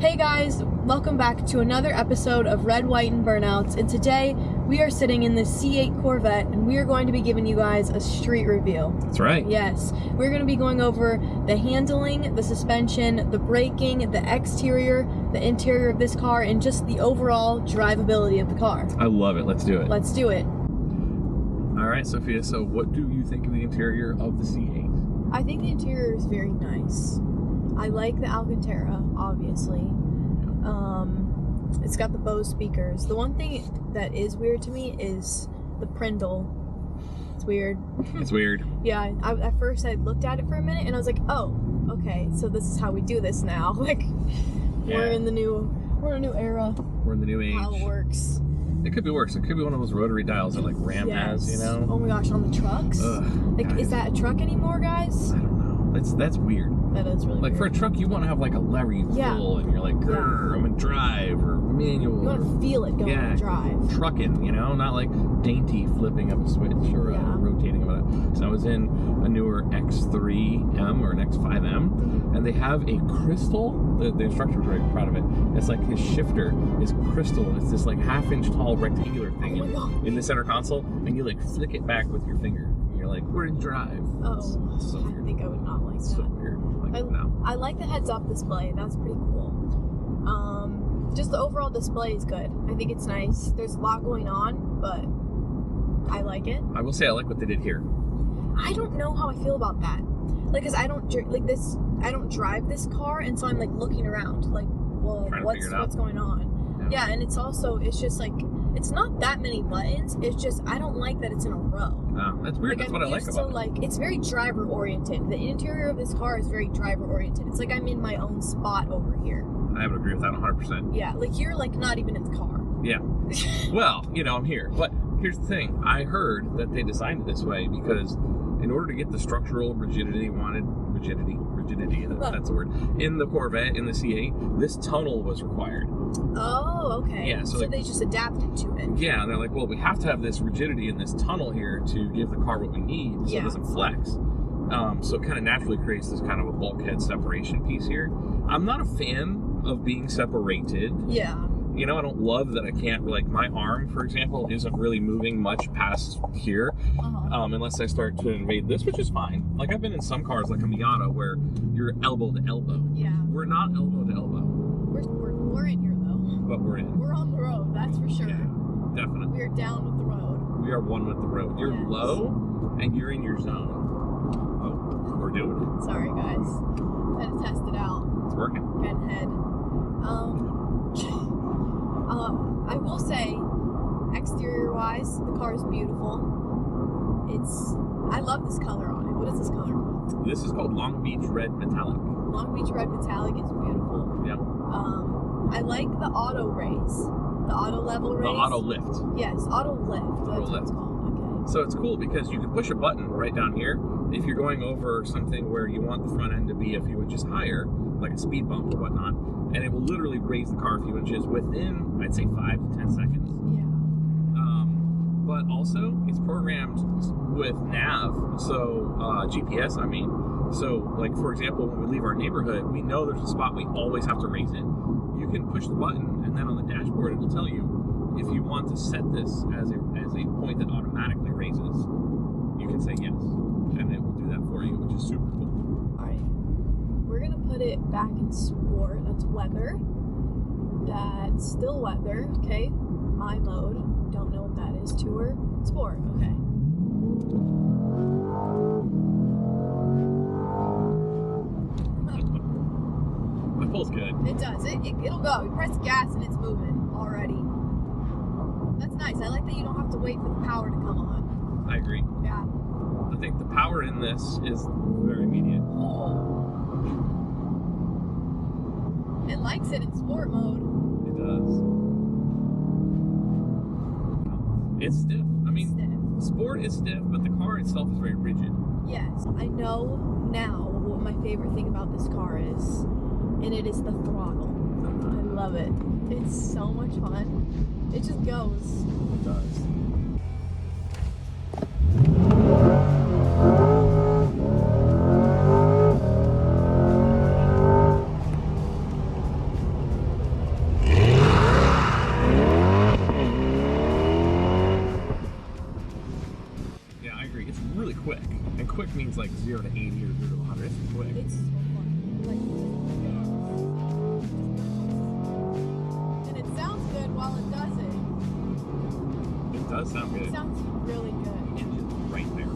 Hey guys, welcome back to another episode of Red, White, and Burnouts, and today we are sitting in the C8 Corvette and we are going to be giving you guys a street review. That's right. Yes, we're going to be going over the handling, the suspension, the braking, the exterior, the interior of this car, and just the overall drivability of the car. I love it. Let's do it. Let's do it. All right, Sophia, so what do you think of the interior of the C8? I think the interior is very nice. I like the Alcantara, obviously. It's got the Bose speakers. The one thing that is weird to me is the Prindle. It's weird. It's weird. Yeah, at first I looked at it for a minute and I was like, oh, okay, so this is how we do this now. Like, Yeah. we're in a new era. We're in the new age. How it works. It could be worse. It could be one of those rotary dials that like Ram has, you know? Oh my gosh, on the trucks? Ugh, Like, guys. is that a truck anymore, guys? I don't know. That's weird. That is really Like weird. for a truck, you want to have like a lever you pull, and you're like, grrr, I'm in drive or manual. You want to feel it going in drive. Trucking, you know, not like dainty flipping of a switch or rotating of it. So I was in a newer X3M or an X5M, and they have a crystal. The instructor was very proud of it. It's like his shifter is crystal. It's this like half-inch tall rectangular thing in the center console, and you like flick it back with your finger. And you're like, we're in drive. Oh, It's so weird. I think I would not like It's that. so weird. Like, no. I like the heads-up display. That's pretty cool. Just the overall display is good. I think it's nice. There's a lot going on, but I like it. I will say I like what they did here. I don't know how I feel about that. Like, cause I don't drive this car, and so I'm like looking around, like, well, what's going on? Yeah, and it's just like, it's not that many buttons. It's just I don't like that it's in a row. Oh, that's weird. That's what I like about it. Like, it's very driver oriented. The interior of this car is very driver oriented. It's like I'm in my own spot over here. I would agree with that 100%. Yeah, like you're like not even in the car. Yeah. Well, you know, I'm here. But here's the thing. I heard that they designed it this way because in order to get the structural rigidity, that's the word, in the Corvette, in the C8, this tunnel was required. Oh, okay. Yeah, so like, they just adapted to it. Yeah, and they're like, well, we have to have this rigidity in this tunnel here to give the car what we need so it doesn't flex. So it kind of naturally creates this kind of a bulkhead separation piece here. I'm not a fan of being separated. Yeah. You know, I don't love that I can't, like, my arm, for example, isn't really moving much past here, unless I start to invade this, which is fine. Like, I've been in some cars, like a Miata, where you're elbow to elbow. Yeah. We're not elbow to elbow. We're in here, though. But we're in. We're on the road, that's for sure. Yeah, definitely. We're down with the road. We are one with the road. You're low, and you're in your zone. Oh, we're doing it. Sorry, guys. Had to test it out. It's working. Pen head. I will say, exterior-wise, the car is beautiful. I love this color on it. What is this color called? This is called Long Beach Red Metallic. Long Beach Red Metallic is beautiful. Yeah. I like the auto raise. The auto level raise. The auto lift. Yes, auto lift. That's what it's called. Okay. So it's cool because you can push a button right down here if you're going over something where you want the front end to be a few inches higher, like a speed bump or whatnot, and it will literally raise the car a few inches within, I'd say, 5 to 10 seconds. Yeah. But also, it's programmed with nav, so GPS, I mean. So, like, for example, when we leave our neighborhood, we know there's a spot we always have to raise it. You can push the button, and then on the dashboard, it will tell you if you want to set this as a point that automatically raises. You can say yes, and it will do that for you, which is super cool. All right. We're going to put it back in sport. That's weather. That's still weather. Okay. My mode. Don't know what that is. Tour. Sport. Okay. It pulls good. It does. It'll go. You press gas and it's moving already. That's nice. I like that you don't have to wait for the power to come on. I agree. Yeah. I think the power in this is very immediate. It likes it in sport mode. It does. It's stiff. I mean, sport is stiff, but the car itself is very rigid. Yes. I know now what my favorite thing about this car is, and it is the throttle. I love it. It's so much fun. It just goes. It does. is like 0 to 80 or 0 to 100. It's quick. It's so fun. Like, and it sounds good while it does it. It does sound good. It sounds really good. The engine's right there.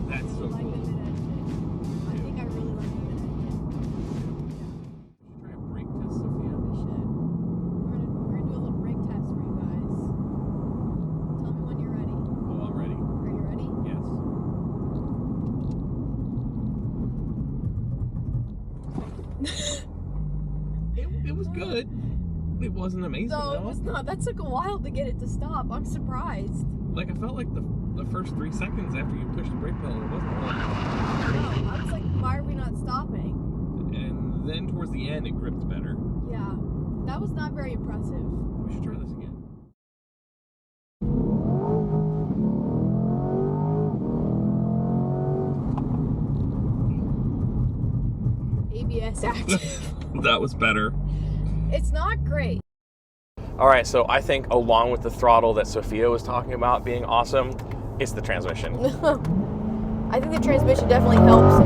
That's so I like cool. the mid-engine. I think I really like the mid-engine. Try a brake test, Sophia. We should. We're gonna do a little brake test for you guys. Tell me when you're ready. Oh, I'm ready. Are you ready? Yes. It was good. It wasn't amazing, No, it was not. That took a while to get it to stop. I'm surprised. Like, I felt like the first 3 seconds after you pushed the brake pedal, it wasn't long. No, I was like, why are we not stopping? And then towards the end, it gripped better. Yeah, that was not very impressive. We should try this again. ABS active. That was better. It's not great. All right, so I think along with the throttle that Sophia was talking about being awesome, it's the transmission. I think the transmission definitely helps it.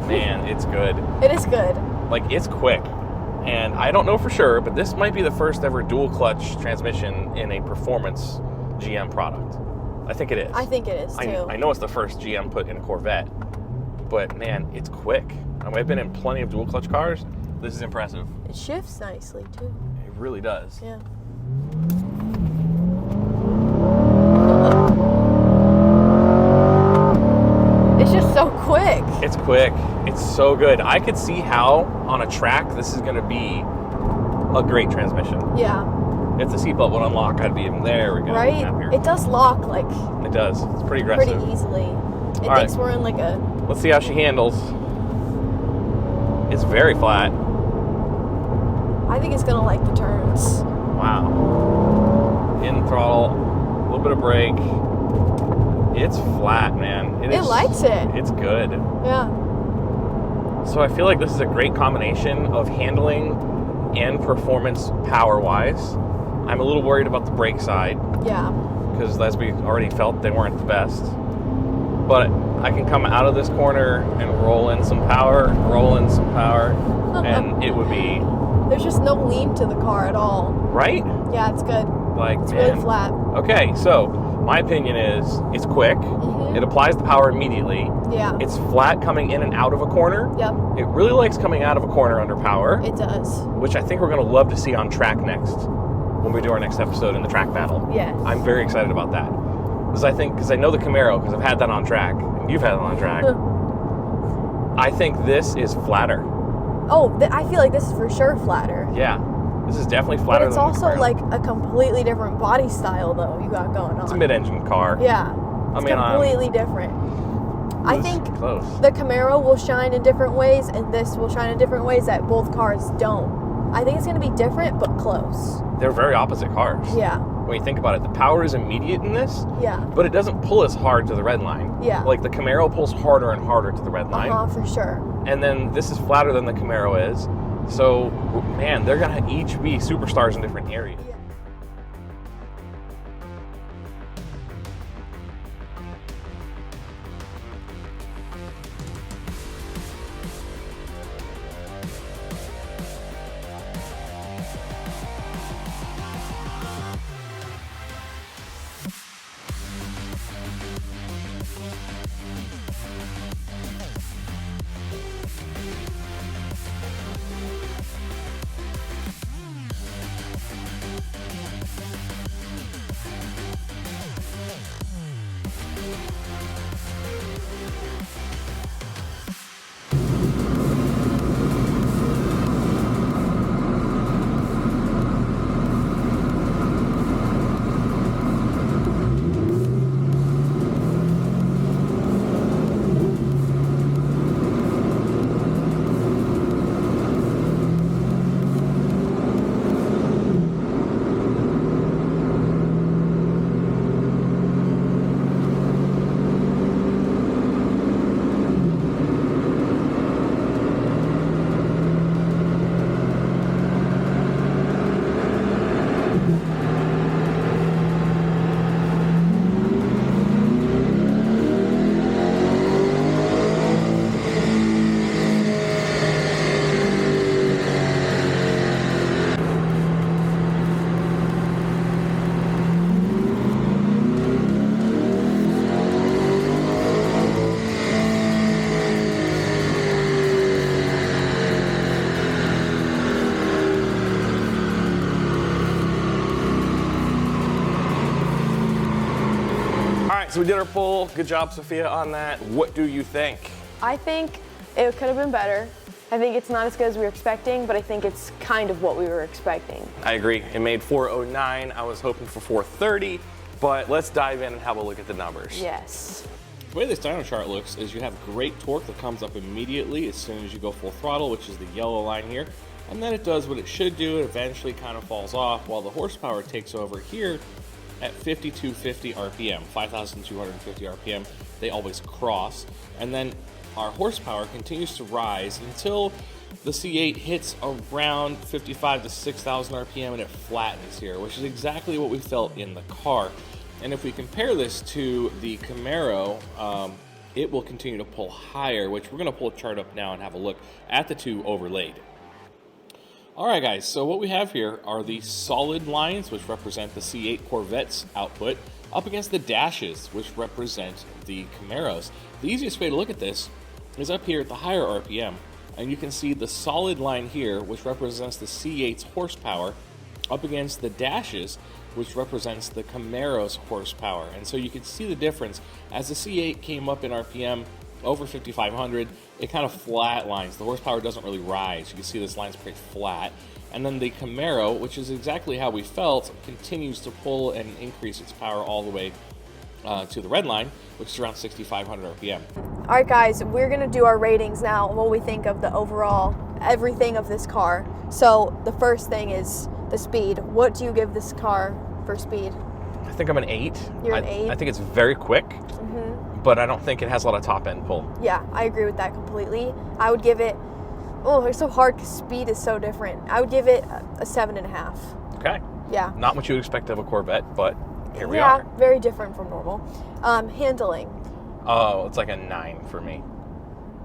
Man, it's good. It is good. Like, it's quick. And I don't know for sure, but this might be the first ever dual clutch transmission in a performance GM product. I think it is. I think it is too. I know it's the first GM put in a Corvette, but man, it's quick. I mean, I've been in plenty of dual clutch cars. This is impressive. It shifts nicely too. It really does. Yeah. It's just so quick. It's quick. It's so good. I could see how on a track this is going to be a great transmission. Yeah. If the seatbelt would unlock, I'd be in there. We go. Right? It does lock like It does. It's pretty aggressive. pretty easily. It All thinks right. we're in like a. Let's see how she handles. It's very flat. I think it's gonna like the turns. Wow. In throttle, a little bit of brake. It's flat, man. It likes it. It's good. Yeah. So I feel like this is a great combination of handling and performance power-wise. I'm a little worried about the brake side Yeah. because as we already felt, they weren't the best. But I can come out of this corner and roll in some power, and it would be... There's just no lean to the car at all. Right? Yeah, it's good. Like, It's man. really flat. Okay, so my opinion is it's quick. Mm-hmm. It applies the power immediately. Yeah. It's flat coming in and out of a corner. Yep. It really likes coming out of a corner under power, It does. which I think we're going to love to see on track next when we do our next episode in the track battle. Yes. I'm very excited about that. Because I know the Camaro, because I've had that on track, and you've had it on track. I think this is flatter. Oh, I feel like this is for sure flatter. Yeah. This is definitely But flatter it's than the also Camaro. like a completely different body style though you got going on. It's a mid-engine car. Yeah. It's completely different. I This is think close. the Camaro will shine in different ways and this will shine in different ways that both cars don't. I think it's going to be different but close. They're very opposite cars. Yeah. When you think about it, the power is immediate in this, Yeah. but it doesn't pull as hard to the red line. Yeah. Like the Camaro pulls harder and harder to the red line. For sure. And then this is flatter than the Camaro is. So, man, they're going to each be superstars in different areas. Yeah. So we did our poll. Good job, Sophia, on that. What do you think? I think it could have been better. I think it's not as good as we were expecting, but I think it's kind of what we were expecting. I agree. It made 409. I was hoping for 430, but let's dive in and have a look at the numbers. Yes. The way this dyno chart looks is you have great torque that comes up immediately as soon as you go full throttle, which is the yellow line here. And then it does what it should do. It eventually kind of falls off while the horsepower takes over here at 5250 RPM, 5,250 RPM. They always cross. And then our horsepower continues to rise until the C8 hits around 55 to 6,000 RPM and it flattens here, which is exactly what we felt in the car. And if we compare this to the Camaro, it will continue to pull higher, which we're going to pull a chart up now and have a look at the two overlaid. All right, guys, so what we have here are the solid lines, which represent the C8 Corvette's output, up against the dashes, which represent the Camaros. The easiest way to look at this is up here at the higher RPM, and you can see the solid line here, which represents the C8's horsepower, up against the dashes, which represents the Camaro's horsepower. And so you can see the difference. As the C8 came up in RPM over 5,500, it kind of flat lines. The horsepower doesn't really rise. You can see this line's pretty flat. And then the Camaro, which is exactly how we felt, continues to pull and increase its power all the way to the red line, which is around 6,500 RPM. All right, guys, we're gonna do our ratings now, what we think of the overall everything of this car. So the first thing is the speed. What do you give this car for speed? I think I'm an 8. You're an 8? I think it's very quick, but I don't think it has a lot of top end pull. Yeah, I agree with that completely. I would give it, oh, it's so hard because speed is so different. I would give it a 7.5. Okay. Yeah. Not what you would expect of a Corvette, but here we are. are. Yeah, very different from normal. Handling. Oh, it's like a 9 for me.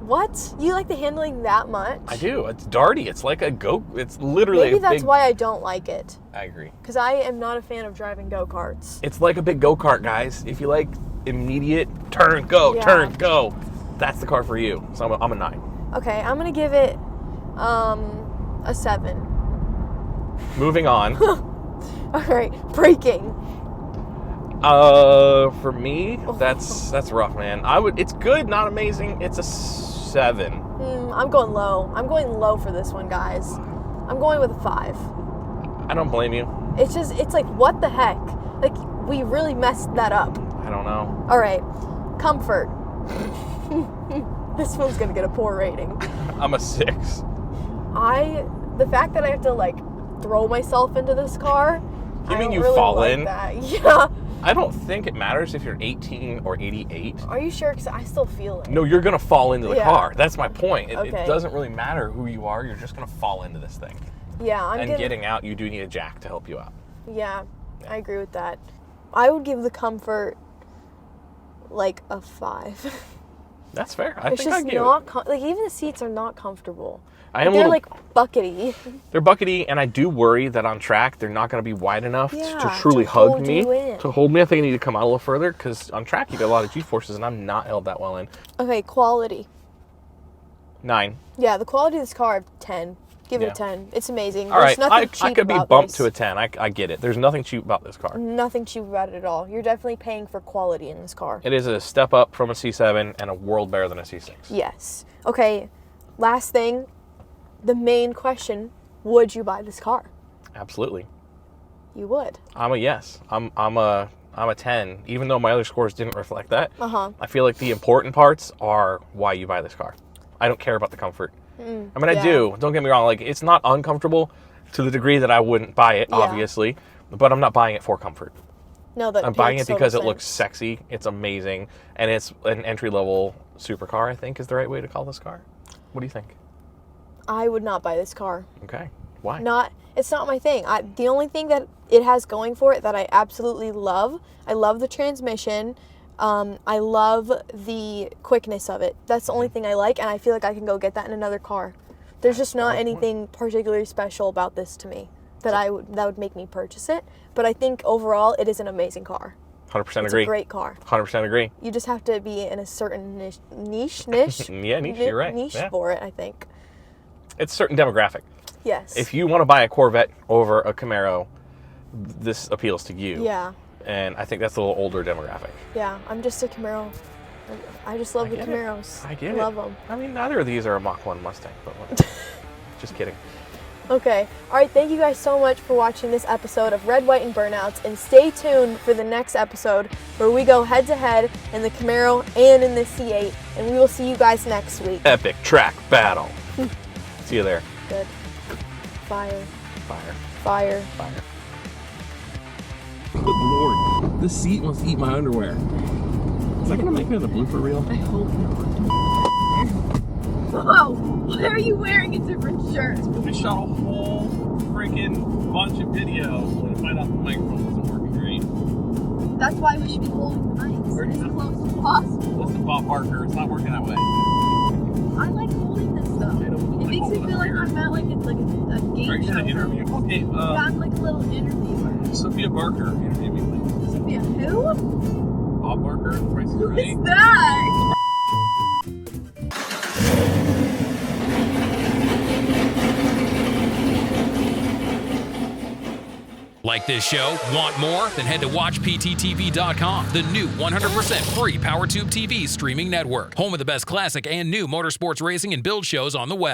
What? You like the handling that much? I do. It's darty. It's like a it's literally Maybe a that's big... why I don't like it. I agree. Because I am not a fan of driving go-karts. It's like a big go-kart, guys. If you like immediate turn, go, Yeah. turn, go, that's the car for you. So I'm a 9. Okay, I'm going to give it a 7. Moving on. All right, braking. For me, that's rough, man. It's good, not amazing. It's a 7. I'm going low. I'm going low for this one, guys. I'm going with a 5. I don't blame you. It's like, what the heck? Like, we really messed that up. I don't know. All right, comfort. This one's gonna get a poor rating. I'm a 6. The fact that I have to like throw myself into this car. You mean I don't you really fall like in? That. Yeah. I don't think it matters if you're 18 or 88. Are you sure? Because I still feel it. No, you're gonna fall into the Yeah. car. That's my point. It Okay. doesn't really matter who you are. You're just gonna fall into this thing. Yeah, getting out, you do need a jack to help you out. Yeah, I agree with that. I would give the comfort like a 5. That's fair. I It's think I just give not like even the seats are not comfortable. They're like buckety. They're buckety, and I do worry that on track they're not going to be wide enough Yeah, to truly to hug hold me. you in. To hold me, I think I need to come out a little further because on track you get a lot of G-forces, and I'm not held that well in. Okay, quality. 9. Yeah, the quality of this car, 10. Give it Yeah. a 10. It's amazing. All There's right, nothing cheap I could be about bumped this. to a 10. I get it. There's nothing cheap about this car. Nothing cheap about it at all. You're definitely paying for quality in this car. It is a step up from a C7 and a world better than a C6. Yes. Okay, last thing. The main question, would you buy this car? Absolutely. You would. I'm a yes. I'm a 10, even though my other scores didn't reflect that. I feel like the important parts are why you buy this car. I don't care about the comfort. I mean, I do. Don't get me wrong. Like, it's not uncomfortable to the degree that I wouldn't buy it, obviously, but I'm not buying it for comfort. No, that I'm buying it makes because total it looks sense. sexy. It's amazing, and it's an entry-level supercar. I think is the right way to call this car. What do you think? I would not buy this car. Okay, why? It's not my thing. The only thing that it has going for it that I absolutely love, I love the transmission. I love the quickness of it. That's the only thing I like, and I feel like I can go get that in another car. There's just not anything particularly special about this to me that would make me purchase it. But I think overall, it is an amazing car. 100% It's agree. a great car. 100% agree. You just have to be in a certain niche. Yeah, niche, you're right. Niche Yeah. for it, I think. It's a certain demographic. Yes. If you want to buy a Corvette over a Camaro, this appeals to you. Yeah. And I think that's a little older demographic. Yeah, I'm just a Camaro. I just love the Camaros. I get it. Love them. I mean, neither of these are a Mach 1 Mustang, but whatever. Just kidding. Okay. All right. Thank you guys so much for watching this episode of Red, White, and Burnouts. And stay tuned for the next episode where we go head to head in the Camaro and in the C8. And we will see you guys next week. Epic track battle. See you there. Good. Fire. Fire. Fire. Fire. Good Lord. This seat wants to eat my underwear. Is that going to make it a blooper reel? I hope not. Whoa! Why are you wearing a different shirt? We shot a whole freaking bunch of video when I find out the microphone wasn't working great. That's why we should be holding the mics as close as possible. Listen, Bob Barker, it's not working that way. I like holding this stuff. It makes me feel like I'm at like a game Are you show. going to interview? Okay, Yeah, I'm like a little interviewer. Sophia Barker, interview me, please. Sophia who? Bob Barker, Price is Who Right. is that? Like this show? Want more? Then head to WatchPTTV.com, the new 100% free PowerTube TV streaming network. Home of the best classic and new motorsports racing and build shows on the web.